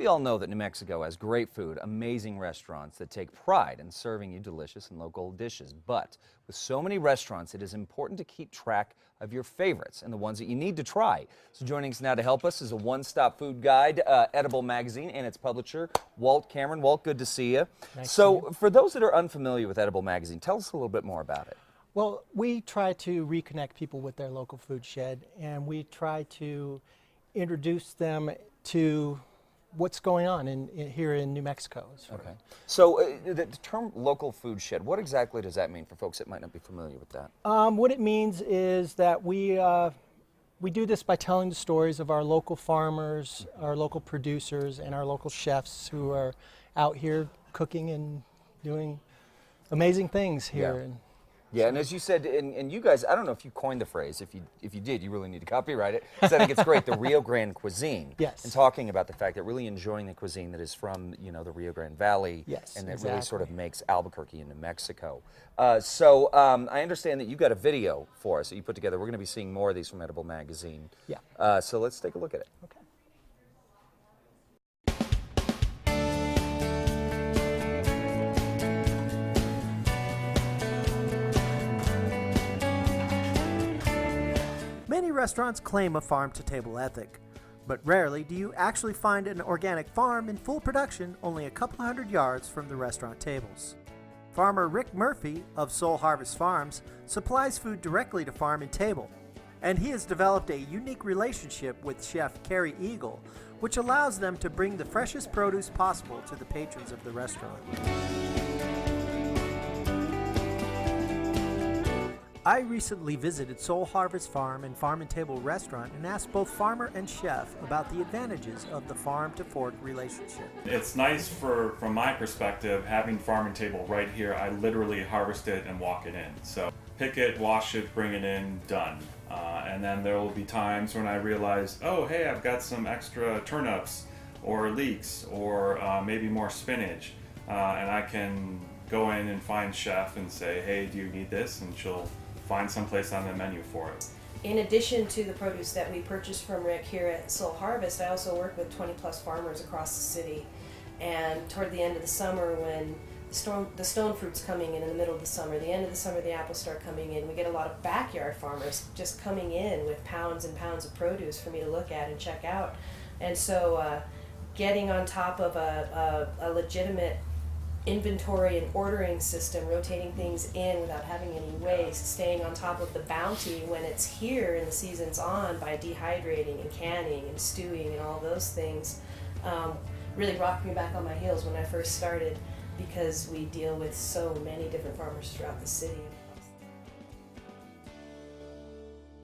We all know that New Mexico has great food, amazing restaurants that take pride in serving you delicious and local dishes. But with so many restaurants, it is important to keep track of your favorites and the ones that you need to try. So joining us now to help us is a one-stop food guide, Edible Magazine, and its publisher, Walt Cameron. Walt, good to see you. Nice So to for those that are unfamiliar with Edible Magazine, tell us a little bit more about it. Well, we try to reconnect people with their local food shed, and we try to introduce them to what's going on here in New Mexico. Okay. So the term local food shed, what exactly does that mean for folks that might not be familiar with that? What it means is that we do this by telling the stories of our local farmers, our local producers, and our local chefs who are out here cooking and doing amazing things here. Yeah. Yeah, and as you said, and you guys, I don't know if you coined the phrase. If you did, you really need to copyright it, because I think it's great. The Rio Grande cuisine. Yes. And talking about the fact that really enjoying the cuisine that is from, the Rio Grande Valley. Yes, And that exactly. really sort of makes Albuquerque into Mexico. So I understand that you got a video for us that you put together. We're going to be seeing more of these from Edible Magazine. Yeah. So let's take a look at it. Okay. Many restaurants claim a farm-to-table ethic, but rarely do you actually find an organic farm in full production only a couple hundred yards from the restaurant tables. Farmer Rick Murphy of Soul Harvest Farms supplies food directly to farm and table, and he has developed a unique relationship with Chef Carrie Eagle, which allows them to bring the freshest produce possible to the patrons of the restaurant. I recently visited Soul Harvest Farm and Farm and Table restaurant and asked both farmer and chef about the advantages of the farm-to-fork relationship. It's nice from my perspective, having farm and table right here. I literally harvest it and walk it in. So pick it, wash it, bring it in, done. And then there will be times when I realize, oh, hey, I've got some extra turnips or leeks or maybe more spinach. And I can go in and find chef and say, hey, do you need this? And she'll find some place on the menu for it. In addition to the produce that we purchase from Rick here at Soul Harvest, I also work with 20 plus farmers across the city. And toward the end of the summer, when the stone fruit's coming in the middle of the summer, the end of the summer the apples start coming in, we get a lot of backyard farmers just coming in with pounds and pounds of produce for me to look at and check out. And so getting on top of a legitimate inventory and ordering system, rotating things in without having any waste, staying on top of the bounty when it's here and the season's on by dehydrating and canning and stewing and all those things, really rocked me back on my heels when I first started, because we deal with so many different farmers throughout the city.